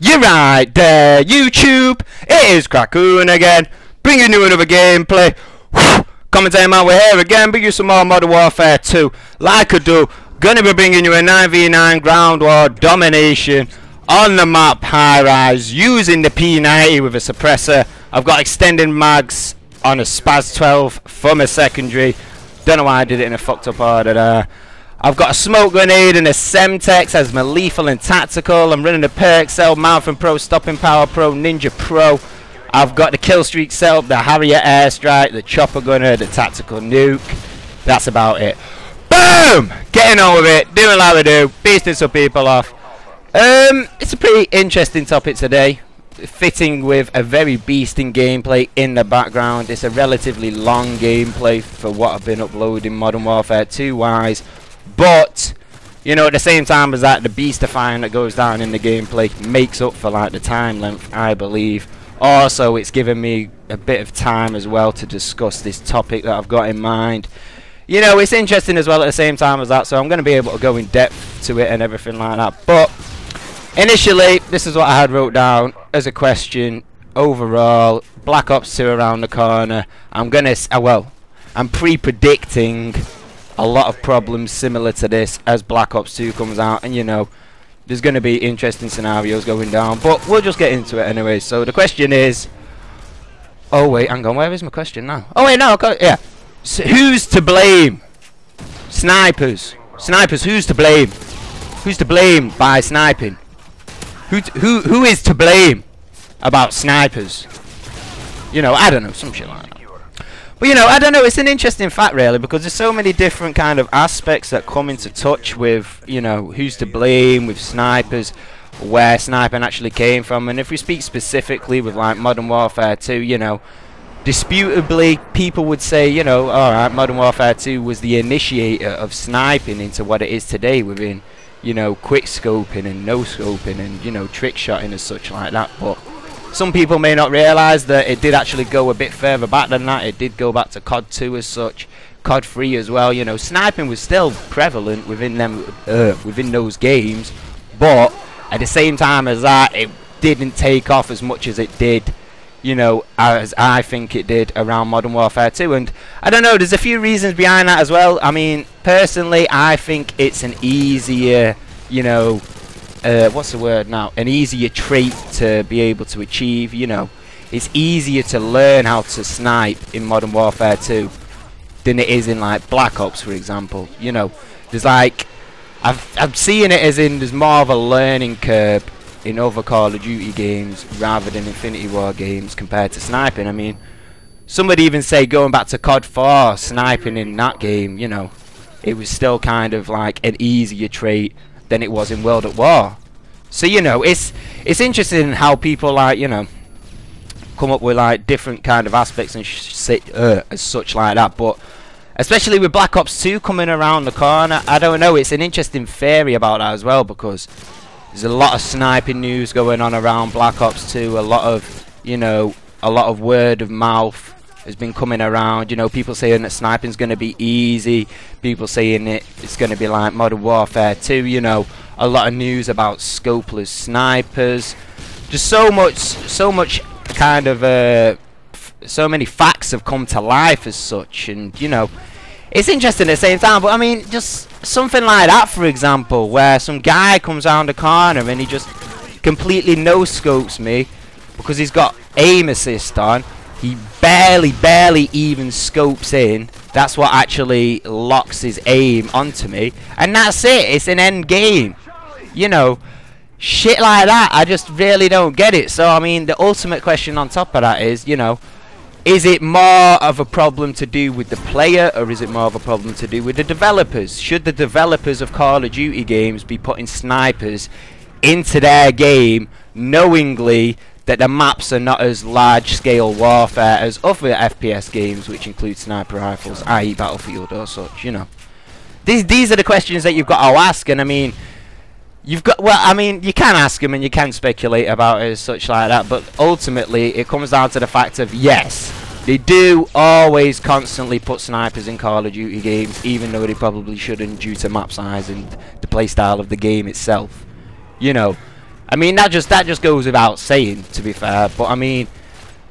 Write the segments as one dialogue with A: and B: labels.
A: You're right there, YouTube. It is Crackoon again, bringing you another gameplay. Commentating man, we're here again, bringing you some more Modern Warfare 2. Like I do, gonna be bringing you a 9v9 Groundwar Domination on the map Highrise, using the P90 with a suppressor. I've got extended mags on a Spaz 12 from a secondary. Don't know why I did it in a fucked up order there. I've got a smoke grenade and a Semtex as my lethal and tactical. I'm running a perk cell, Mountain Pro, Stopping Power Pro, Ninja Pro. I've got the kill streak setup, the Harrier Airstrike, the chopper gunner, the tactical nuke. That's about it. Boom! Getting on with it, doing like we do, beasting some people off. It's a pretty interesting topic today, fitting with a very beasting gameplay in the background. It's a relatively long gameplay for what I've been uploading Modern Warfare 2 wise. But, you know, at the same time as that, the beastifying that goes down in the gameplay makes up for, like, the time length, I believe. Also, it's given me a bit of time as well to discuss this topic that I've got in mind. You know, it's interesting as well at the same time as that, so I'm going to be able to go in depth to it and everything like that. But, initially, this is what I had wrote down as a question. Overall, Black Ops 2 around the corner. I'm pre-predicting a lot of problems similar to this as Black Ops 2 comes out, and you know, there's going to be interesting scenarios going down, but we'll just get into it anyway. So the question is, oh wait, hang on, where is my question now? Oh wait, no, yeah. So who's to blame? Snipers. Snipers, who's to blame? Who's to blame by sniping? Who is to blame about snipers? You know, I don't know, some shit like that. But you know, I don't know, it's an interesting fact really, because there's so many different kind of aspects that come into touch with, you know, who's to blame with snipers, where sniping actually came from. And if we speak specifically with like Modern Warfare 2, you know, disputably people would say, you know, alright, Modern Warfare 2 was the initiator of sniping into what it is today within, you know, quick scoping and no scoping and, you know, trick shotting and such like that. But some people may not realise that it did actually go a bit further back than that. It did go back to COD 2 as such, COD 3 as well. You know, sniping was still prevalent within them, within those games, but at the same time as that, it didn't take off as much as it did, you know, as I think it did around Modern Warfare 2. And I don't know, there's a few reasons behind that as well. I mean, personally, I think it's an easier, you know, what's the word now? An easier trait to be able to achieve. You know, it's easier to learn how to snipe in Modern Warfare 2 than it is in like Black Ops, for example. You know, there's like I'm seeing it as in there's more of a learning curve in other Call of Duty games rather than Infinity War games compared to sniping. I mean, somebody even say going back to COD 4, sniping in that game, you know, it was still kind of like an easier trait than it was in World at War. So you know, it's interesting how people, like, you know, come up with like different kind of aspects and as such like that. But especially with Black Ops 2 coming around the corner, I don't know, it's an interesting theory about that as well, because there's a lot of sniping news going on around Black Ops 2. A lot of, you know, a lot of word of mouth has been coming around. You know, people saying that sniping's going to be easy, people saying it's going to be like Modern Warfare 2. You know, a lot of news about scopeless snipers. Just so much kind of so many facts have come to life as such, and you know, it's interesting at the same time. But I mean, just something like that, for example, where some guy comes around the corner and he just completely no scopes me because he's got aim assist on. He barely even scopes in. That's what actually locks his aim onto me, and that's it. It's an end game. You know, shit like that, I just really don't get it. So I mean, the ultimate question on top of that is, you know, is it more of a problem to do with the player, or is it more of a problem to do with the developers? Should the developers of Call of Duty games be putting snipers into their game knowingly that the maps are not as large-scale warfare as other FPS games, which include sniper rifles, i.e. Battlefield or such? You know, these are the questions that you've got to ask. And I mean, you've got, well, I mean, you can ask them and you can speculate about it as such like that, but ultimately it comes down to the fact of, yes, they do always constantly put snipers in Call of Duty games, even though they probably shouldn't due to map size and the playstyle of the game itself. You know, I mean, that just goes without saying, to be fair. But I mean,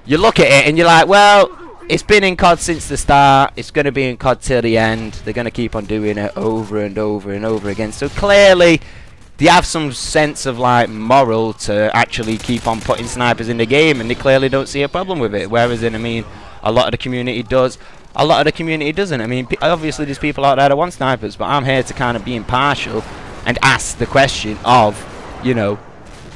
A: you look at it and you're like, well, it's been in COD since the start. It's going to be in COD till the end. They're going to keep on doing it over and over and over again. So clearly, they have some sense of like moral to actually keep on putting snipers in the game, and they clearly don't see a problem with it. Whereas, I mean, a lot of the community does. A lot of the community doesn't. I mean, obviously there's people out there that want snipers, but I'm here to kind of be impartial and ask the question of, you know,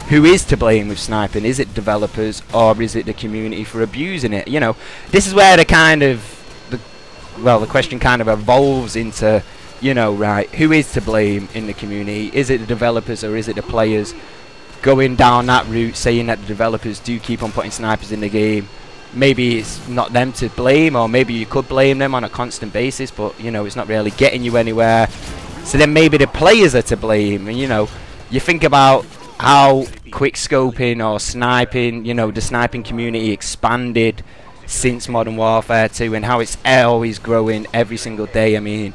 A: who is to blame with sniping? Is it developers or is it the community for abusing it? You know, this is where the kind of the question kind of evolves into, you know, right, who is to blame in the community? Is it the developers or is it the players? Going down that route, saying that the developers do keep on putting snipers in the game, maybe it's not them to blame, or maybe you could blame them on a constant basis, but you know, it's not really getting you anywhere. So then maybe the players are to blame. And you know, you think about how quickscoping or sniping, you know, the sniping community expanded since Modern Warfare 2, and how it's always growing every single day. I mean,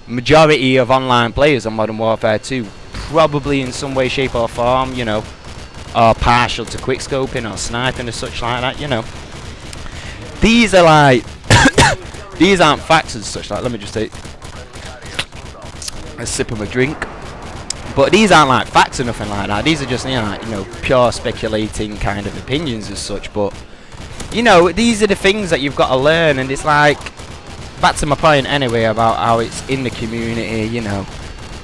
A: majority of online players on Modern Warfare 2 probably in some way, shape or form, you know, are partial to quickscoping or sniping or such like that, you know. These are like these aren't facts as such. Like, let me just take a sip of my drink. But these aren't like facts or nothing like that. These are just, you know, like, you know, pure speculating kind of opinions as such. But you know, these are the things that you've got to learn, and it's like, back to my point anyway about how it's in the community. You know,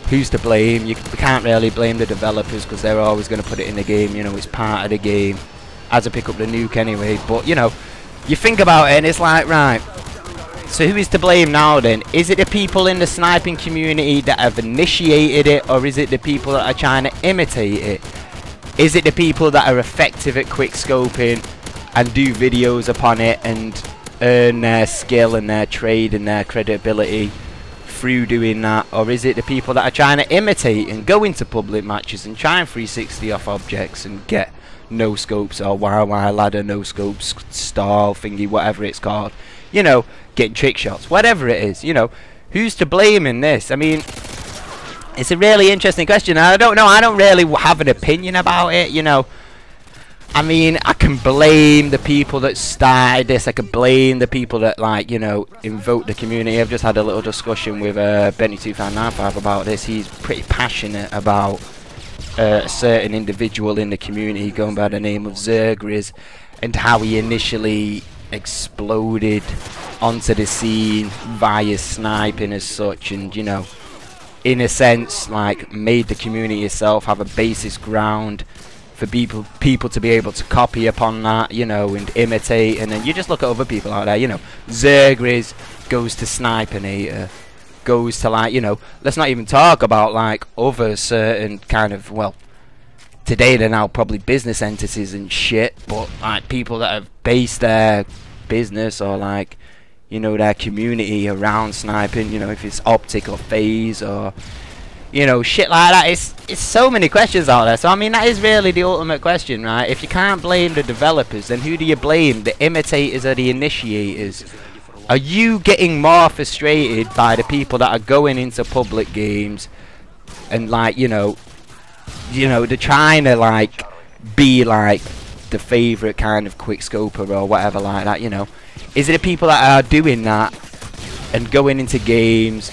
A: who's to blame? You can't really blame the developers because they're always going to put it in the game. You know, it's part of the game. As I pick up the nuke anyway. But you know, you think about it and it's like, right, so who is to blame now then? Is it the people in the sniping community that have initiated it, or is it the people that are trying to imitate it? Is it the people that are effective at quickscoping and do videos upon it and earn their skill and their trade and their credibility through doing that? Or is it the people that are trying to imitate and go into public matches and try and 360 off objects and get no scopes or wire ladder, no scopes, stall thingy, whatever it's called, you know, getting trick shots, whatever it is? You know, who's to blame in this? I mean, it's a really interesting question. I don't know, I don't really have an opinion about it, you know. I mean, I can blame the people that started this. I can blame the people that, like, you know, invoke the community. I've just had a little discussion with Benny2595 about this. He's pretty passionate about a certain individual in the community going by the name of Zergriz, and how he initially exploded onto the scene via sniping as such, and you know, in a sense, like, made the community itself have a basis ground for people to be able to copy upon that, you know, and imitate. And then you just look at other people out there, you know, Zergriz goes to Snipinator, goes to, like, you know, let's not even talk about like other certain kind of, well, today they're now probably business entities and shit, but like people that have based their business or, like, you know, their community around sniping, you know, if it's Optic or Phase or, you know, shit like that. It's so many questions out there. So I mean, that is really the ultimate question, right? If you can't blame the developers, then who do you blame? The imitators or the initiators? Are you getting more frustrated by the people that are going into public games and, like, you know, they're trying to, like, be like the favourite kind of quickscoper or whatever like that, you know? Is it the people that are doing that and going into games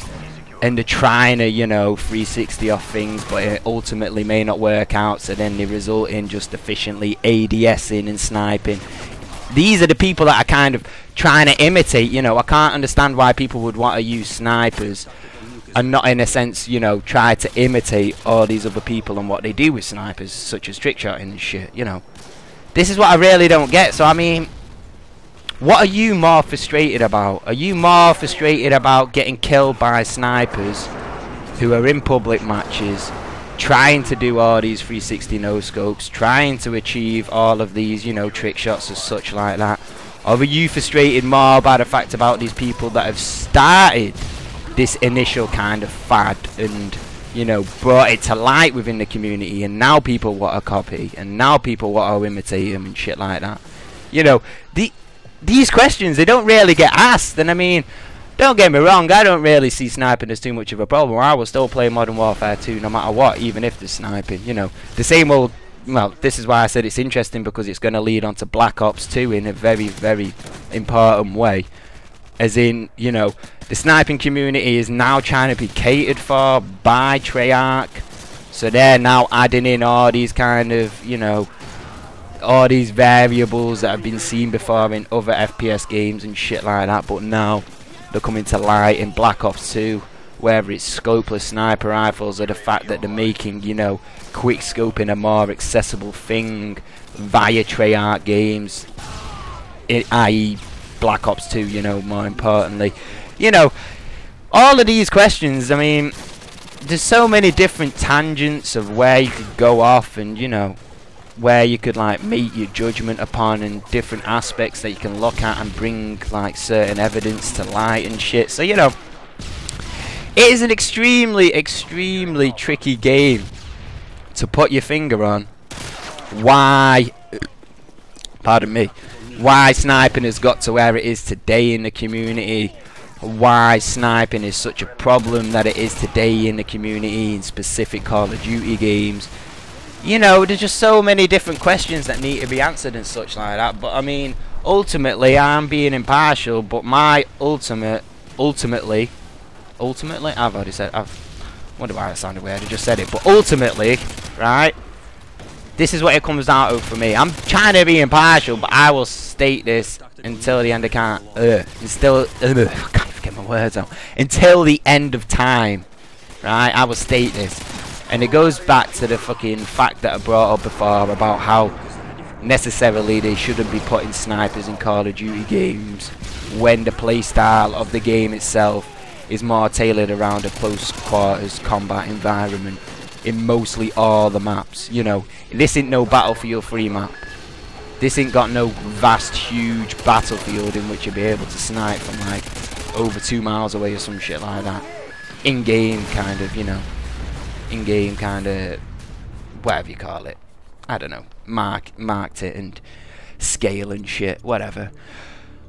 A: and they're trying to, you know, 360 off things, but it ultimately may not work out, so then they result in just efficiently ADSing and sniping? These are the people that are kind of trying to imitate, you know. I can't understand why people would want to use snipers and not, in a sense, you know, try to imitate all these other people and what they do with snipers, such as trick shotting and shit, you know. This is what I really don't get. So I mean, what are you more frustrated about? Are you more frustrated about getting killed by snipers who are in public matches, trying to do all these 360 no-scopes, trying to achieve all of these, you know, trick shots as such like that? Or are you frustrated more by the fact about these people that have started this initial kind of fad and, you know, brought it to light within the community, and now people want to copy, and now people want to imitate them and shit like that? You know, these questions, they don't really get asked. And I mean, don't get me wrong, I don't really see sniping as too much of a problem. I will still play Modern Warfare 2 no matter what, even if there's sniping, you know. The same old well, this is why I said it's interesting, because it's going to lead on to Black Ops 2 in a very, very important way. As in, you know, the sniping community is now trying to be catered for by Treyarch. So they're now adding in all these kind of, you know, all these variables that have been seen before in other FPS games and shit like that. But now they're coming to light in Black Ops 2. Whether it's scopeless sniper rifles or the fact that they're making, you know, quick scoping a more accessible thing via Treyarch games, i.e. Black Ops 2, you know, more importantly. You know, all of these questions, I mean, there's so many different tangents of where you could go off, and, you know, where you could, like, make your judgment upon, and different aspects that you can look at and bring, like, certain evidence to light and shit. So, you know, it is an extremely, extremely tricky game to put your finger on why, pardon me, why sniping has got to where it is today in the community, why sniping is such a problem that it is today in the community in specific Call of Duty games. You know, there's just so many different questions that need to be answered and such like that. But I mean, ultimately, I'm being impartial, but my ultimately, I've already said, I wonder why it sounded weird, I just said it, but ultimately, right, this is what it comes down to for me. I'm trying to be impartial, but I will state this until the end of I can't get my words out, until the end of time, right, I will state this. And it goes back to the fucking fact that I brought up before about how necessarily they shouldn't be putting snipers in Call of Duty games when the playstyle of the game itself is more tailored around a close quarters combat environment in mostly all the maps. You know, this ain't no Battlefield 3 map. This ain't got no vast, huge battlefield in which you'll be able to snipe from like over 2 miles away or some shit like that. In-game kind of, you know, in-game kind of, whatever you call it. I don't know, marked it and scale and shit, whatever.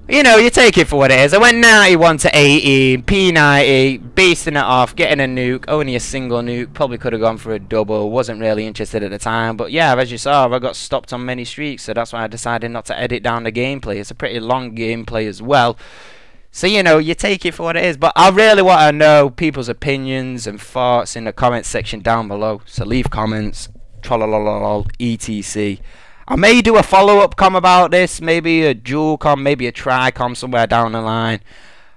A: You know, you take it for what it is. I went 91 to 18, P90, beasting it off, getting a nuke, only a single nuke, probably could have gone for a double, wasn't really interested at the time, but yeah, as you saw, I got stopped on many streaks, so that's why I decided not to edit down the gameplay. It's a pretty long gameplay as well, so you know, you take it for what it is, but I really want to know people's opinions and thoughts in the comment section down below, so leave comments, trollololol, etc. I may do a follow-up com about this, maybe a dual com, maybe a tri-com somewhere down the line.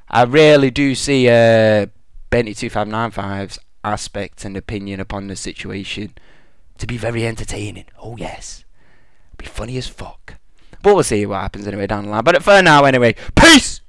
A: I really do see Benty2595's aspect and opinion upon the situation to be very entertaining. Oh yes, be funny as fuck. But we'll see what happens anyway down the line. But for now anyway, peace!